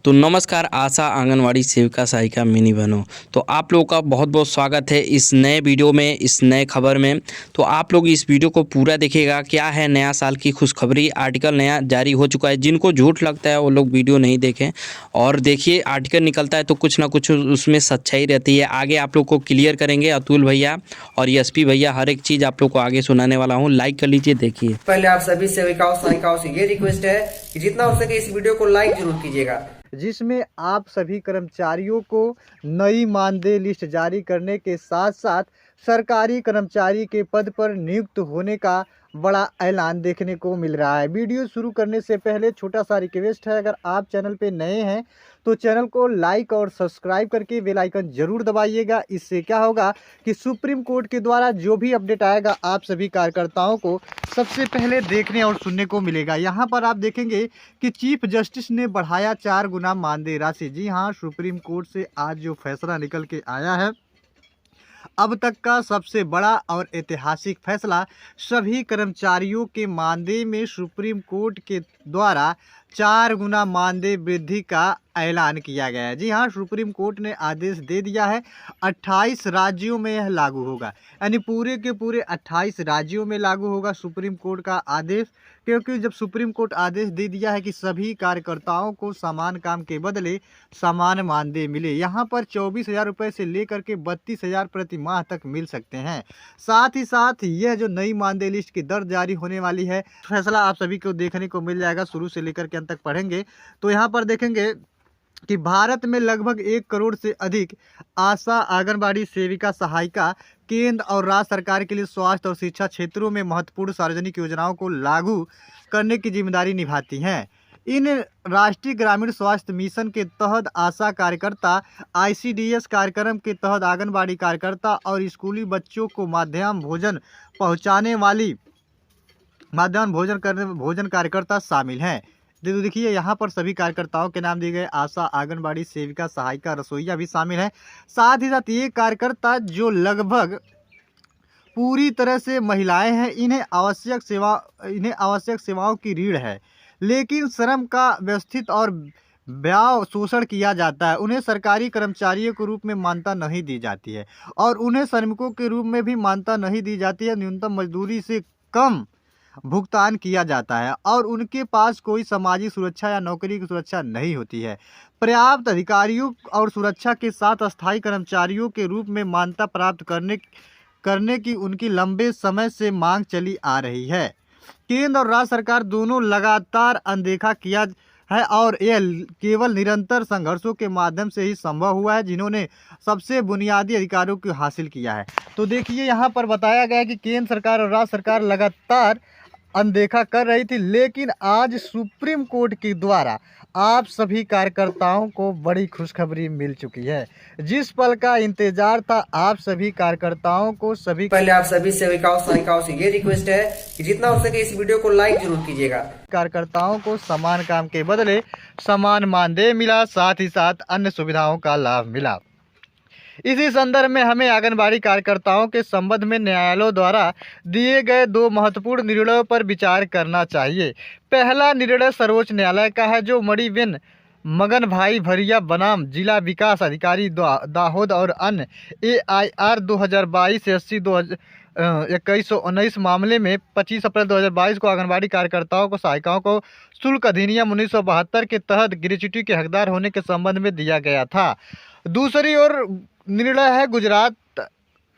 तो नमस्कार आशा आंगनवाड़ी सेविका सहायिका मिनी बहनों। तो आप लोगों का बहुत बहुत स्वागत है इस नए वीडियो में, इस नए खबर में। तो आप लोग इस वीडियो को पूरा देखिएगा। क्या है नया साल की खुशखबरी, आर्टिकल नया जारी हो चुका है। जिनको झूठ लगता है वो लोग वीडियो नहीं देखें और देखिए, आर्टिकल निकलता है तो कुछ ना कुछ उसमें सच्चाई रहती है। आगे आप लोग को क्लियर करेंगे अतुल भैया और एसपी भैया, हर एक चीज़ आप लोग को आगे सुनाने वाला हूँ। लाइक कर लीजिए, देखिए। पहले आप सभी सेविकाओं सहायिकाओं से ये रिक्वेस्ट है कि जितना हो सके इस वीडियो को लाइक जरूर कीजिएगा, जिसमें आप सभी कर्मचारियों को नई मानदेय लिस्ट जारी करने के साथ साथ सरकारी कर्मचारी के पद पर नियुक्त होने का बड़ा ऐलान देखने को मिल रहा है। वीडियो शुरू करने से पहले छोटा सा रिक्वेस्ट है, अगर आप चैनल पे नए हैं तो चैनल को लाइक और सब्सक्राइब करके बेल आइकन जरूर दबाइएगा। इससे क्या होगा कि सुप्रीम कोर्ट के द्वारा जो भी अपडेट आएगा आप सभी कार्यकर्ताओं को सबसे पहले देखने और सुनने को मिलेगा। यहाँ पर आप देखेंगे कि चीफ जस्टिस ने बढ़ाया 4 गुना मानदेय राशि। जी हाँ, सुप्रीम कोर्ट से आज जो फैसला निकल के आया है, अब तक का सबसे बड़ा और ऐतिहासिक फैसला। सभी कर्मचारियों के मानदेय में सुप्रीम कोर्ट के द्वारा 4 गुना मानदेय वृद्धि का ऐलान किया गया है। जी हाँ, सुप्रीम कोर्ट ने आदेश दे दिया है। 28 राज्यों में यह लागू होगा, यानी पूरे के पूरे 28 राज्यों में लागू होगा सुप्रीम कोर्ट का आदेश। क्योंकि जब सुप्रीम कोर्ट आदेश दे दिया है कि सभी कार्यकर्ताओं को समान काम के बदले समान मानदेय मिले, यहाँ पर 24,000 रुपये से लेकर के 32,000 प्रति माह तक मिल सकते हैं। साथ ही साथ यह जो नई मानदेय लिस्ट की दर जारी होने वाली है, फैसला आप सभी को देखने को मिल जाएगा। शुरू से लेकर के अंत तक पढ़ेंगे तो यहाँ पर देखेंगे कि भारत में लगभग 1 करोड़ से अधिक आशा आंगनबाड़ी सेविका सहायिका केंद्र और राज्य सरकार के लिए स्वास्थ्य और शिक्षा क्षेत्रों में महत्वपूर्ण सार्वजनिक योजनाओं को लागू करने की जिम्मेदारी निभाती हैं। इन राष्ट्रीय ग्रामीण स्वास्थ्य मिशन के तहत आशा कार्यकर्ता, आईसीडीएस कार्यक्रम के तहत आंगनबाड़ी कार्यकर्ता और स्कूली बच्चों को मध्याह्न भोजन पहुंचाने वाली भोजन कार्यकर्ता शामिल हैं। देखिए, यहाँ पर सभी कार्यकर्ताओं के नाम दिए गए। आशा आंगनबाड़ी सेविका सहायिका रसोईया भी शामिल है। साथ ही साथ ये कार्यकर्ता जो लगभग पूरी तरह से महिलाएं हैं, इन्हें आवश्यक सेवाओं की रीढ़ है, लेकिन श्रम का व्यवस्थित और ब्याह शोषण किया जाता है। उन्हें सरकारी कर्मचारियों के रूप में मान्यता नहीं दी जाती है और उन्हें श्रमिकों के रूप में भी मान्यता नहीं दी जाती है। न्यूनतम मजदूरी से कम भुगतान किया जाता है और उनके पास कोई सामाजिक सुरक्षा या नौकरी की सुरक्षा नहीं होती है। पर्याप्त अधिकारियों और सुरक्षा के साथ अस्थायी कर्मचारियों के रूप में मान्यता प्राप्त करने की उनकी लंबे समय से मांग चली आ रही है। केंद्र और राज्य सरकार दोनों लगातार अनदेखा किया है और यह केवल निरंतर संघर्षों के माध्यम से ही संभव हुआ है, जिन्होंने सबसे बुनियादी अधिकारों को हासिल किया है। तो देखिए, यहाँ पर बताया गया है कि केंद्र सरकार और राज्य सरकार लगातार अनदेखा कर रही थी, लेकिन आज सुप्रीम कोर्ट के द्वारा आप सभी कार्यकर्ताओं को बड़ी खुशखबरी मिल चुकी है। जिस पल का इंतजार था आप सभी कार्यकर्ताओं को, पहले आप सभी सेविकाओं सहायिकाओं से ये रिक्वेस्ट है कि जितना हो सके इस वीडियो को लाइक जरूर कीजिएगा। कार्यकर्ताओं को समान काम के बदले समान मानदेय मिला, साथ ही साथ अन्य सुविधाओं का लाभ मिला। इसी संदर्भ में हमें आंगनबाड़ी कार्यकर्ताओं के संबंध में न्यायालयों द्वारा दिए गए 2 महत्वपूर्ण निर्णयों पर विचार करना चाहिए। पहला निर्णय सर्वोच्च न्यायालय का है, जो मणिबेन मगन भाई भरिया बनाम जिला विकास अधिकारी दाहोद और अन्य AIR 2022 से 2119 मामले में 25 अप्रैल 2022 को आंगनबाड़ी कार्यकर्ताओं को सहायिकाओं को शुल्क अधिनियम 1972 के तहत ग्रेच्युटी के हकदार होने के संबंध में दिया गया था। दूसरी ओर निर्णय है गुजरात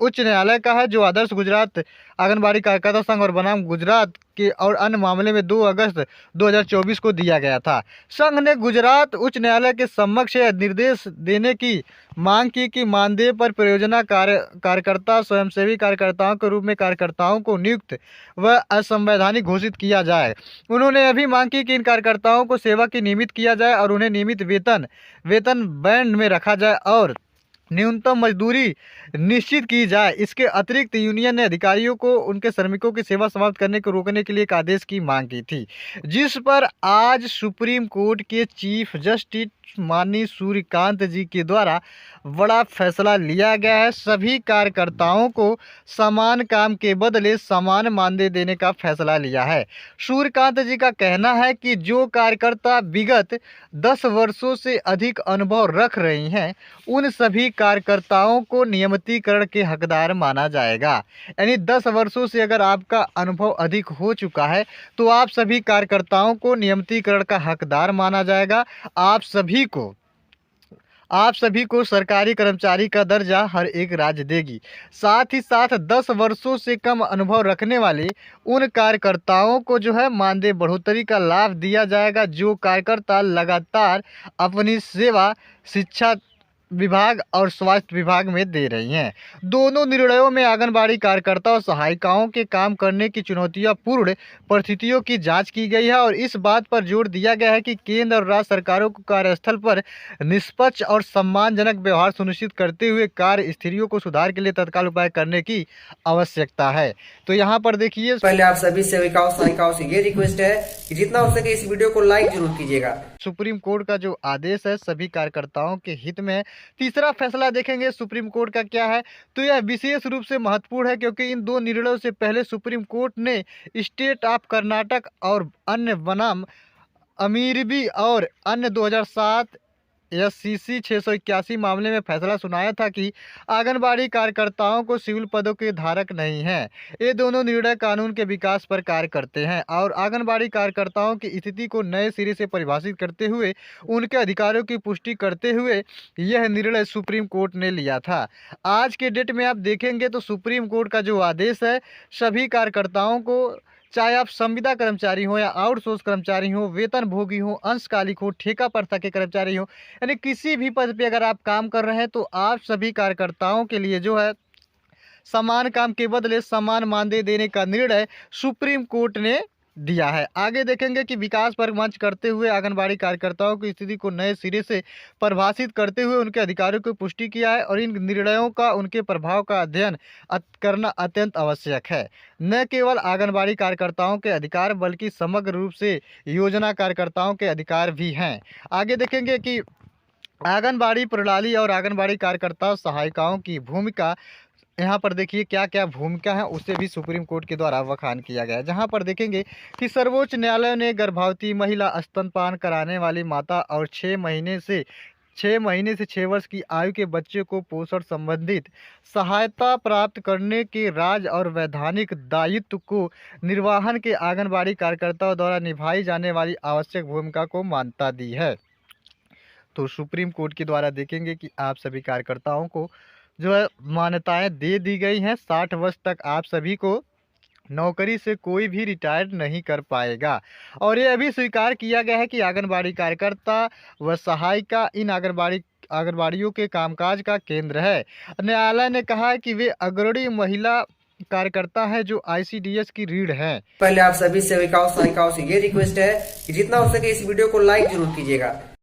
उच्च न्यायालय का है, जो आदर्श गुजरात आंगनबाड़ी कार्यकर्ता संघ और बनाम गुजरात के और अन्य मामले में 2 अगस्त 2024 को दिया गया था। संघ ने गुजरात उच्च न्यायालय के समक्ष निर्देश देने की मांग की कि मानदेय पर परियोजना कार्यकर्ता स्वयंसेवी कार्यकर्ताओं के रूप में कार्यकर्ताओं को नियुक्त व असंवैधानिक घोषित किया जाए। उन्होंने यह भी मांग की कि इन कार्यकर्ताओं को सेवा की नियमित किया जाए और उन्हें नियमित वेतन बैंड में रखा जाए और न्यूनतम मजदूरी निश्चित की जाए। इसके अतिरिक्त यूनियन ने अधिकारियों को उनके श्रमिकों की सेवा समाप्त करने को रोकने के लिए एक आदेश की मांग की थी, जिस पर आज सुप्रीम कोर्ट के चीफ जस्टिस माननीय सूर्यकांत जी के द्वारा बड़ा फैसला लिया गया है। सभी कार्यकर्ताओं को समान काम के बदले समान मानदेय देने का फैसला लिया है। सूर्यकांत जी का कहना है कि जो कार्यकर्ता विगत 10 वर्षों से अधिक अनुभव रख रही हैं, उन सभी कार्यकर्ताओं को नियमितीकरण के हकदार माना जाएगा। यानी 10 वर्षों से अगर आपका अनुभव अधिक हो चुका है तो आप सभी कार्यकर्ताओं को नियमितीकरण का हकदार माना जाएगा। आप सभी को सरकारी कर्मचारी का दर्जा हर एक राज्य देगी। साथ ही साथ 10 वर्षों से कम अनुभव रखने वाले उन कार्यकर्ताओं को जो है मानदेय बढ़ोतरी का लाभ दिया जाएगा, जो कार्यकर्ता लगातार अपनी सेवा शिक्षा विभाग और स्वास्थ्य विभाग में दे रही हैं। दोनों निर्णयों में आंगनबाड़ी कार्यकर्ता और सहायिकाओं के काम करने की चुनौतियापूर्ण परिस्थितियों की जांच की गई है और इस बात पर जोर दिया गया है कि केंद्र और राज्य सरकारों को कार्यस्थल पर निष्पक्ष और सम्मानजनक व्यवहार सुनिश्चित करते हुए कार्य स्थितियों को सुधार के लिए तत्काल उपाय करने की आवश्यकता है। तो यहाँ पर देखिए, पहले आप सभी सेविकाओं सहायिकाओं से ये रिक्वेस्ट है कि जितना हो सके इस वीडियो को लाइक जरूर कीजिएगा। सुप्रीम कोर्ट का जो आदेश है सभी कार्यकर्ताओं के हित में है। तीसरा फैसला देखेंगे सुप्रीम कोर्ट का क्या है, तो यह विशेष रूप से महत्वपूर्ण है क्योंकि इन दो निर्णयों से पहले सुप्रीम कोर्ट ने स्टेट ऑफ कर्नाटक और अन्य बनाम अमीरबी और अन्य 2007 SCC 681 मामले में फैसला सुनाया था कि आंगनबाड़ी कार्यकर्ताओं को सिविल पदों के धारक नहीं हैं। ये दोनों निर्णय कानून के विकास पर कार्य करते हैं और आंगनबाड़ी कार्यकर्ताओं की स्थिति को नए सिरे से परिभाषित करते हुए उनके अधिकारों की पुष्टि करते हुए यह निर्णय सुप्रीम कोर्ट ने लिया था। आज के डेट में आप देखेंगे तो सुप्रीम कोर्ट का जो आदेश है सभी कार्यकर्ताओं को, चाहे आप संविदा कर्मचारी हो या आउटसोर्स कर्मचारी हो, वेतन भोगी हो, अंशकालिक हो, ठेका प्रथा के कर्मचारी हो, यानी किसी भी पद पे अगर आप काम कर रहे हैं तो आप सभी कार्यकर्ताओं के लिए जो है समान काम के बदले समान मानदेय देने का निर्णय सुप्रीम कोर्ट ने दिया है। आगे देखेंगे कि विकास पर मंच करते हुए आंगनबाड़ी कार्यकर्ताओं की स्थिति को नए सिरे से परिभाषित करते हुए उनके अधिकारों की पुष्टि किया है और इन निर्णयों का उनके प्रभाव का अध्ययन करना अत्यंत आवश्यक है। न केवल आंगनबाड़ी कार्यकर्ताओं के अधिकार बल्कि समग्र रूप से योजना कार्यकर्ताओं के अधिकार भी हैं। आगे देखेंगे कि आंगनबाड़ी प्रणाली और आंगनबाड़ी कार्यकर्ता सहायिकाओं की भूमिका, यहाँ पर देखिए क्या क्या भूमिका है उसे भी सुप्रीम कोर्ट के द्वारा बखान किया गया है। जहाँ पर देखेंगे कि सर्वोच्च न्यायालय ने गर्भवती महिला, स्तनपान कराने वाली माता और 6 महीने से 6 वर्ष की आयु के बच्चे को पोषण संबंधित सहायता प्राप्त करने के राज्य और वैधानिक दायित्व को निर्वहन के आंगनबाड़ी कार्यकर्ताओं द्वारा निभाई जाने वाली आवश्यक भूमिका को मान्यता दी है। तो सुप्रीम कोर्ट के द्वारा देखेंगे कि आप सभी कार्यकर्ताओं को जो है मान्यताएं दे दी गई हैं। 60 वर्ष तक आप सभी को नौकरी से कोई भी रिटायर्ड नहीं कर पाएगा और ये अभी स्वीकार किया गया है कि आंगनबाड़ी कार्यकर्ता व सहायिका इन आंगनबाड़ियों के कामकाज का केंद्र है। न्यायालय ने कहा है कि वे अग्रणी महिला कार्यकर्ता है जो ICDS की रीढ़ हैं। पहले आप सभी सेविकाओं सहायिकाओं से ये रिक्वेस्ट है कि जितना हो सके इस वीडियो को लाइक जरूर कीजिएगा।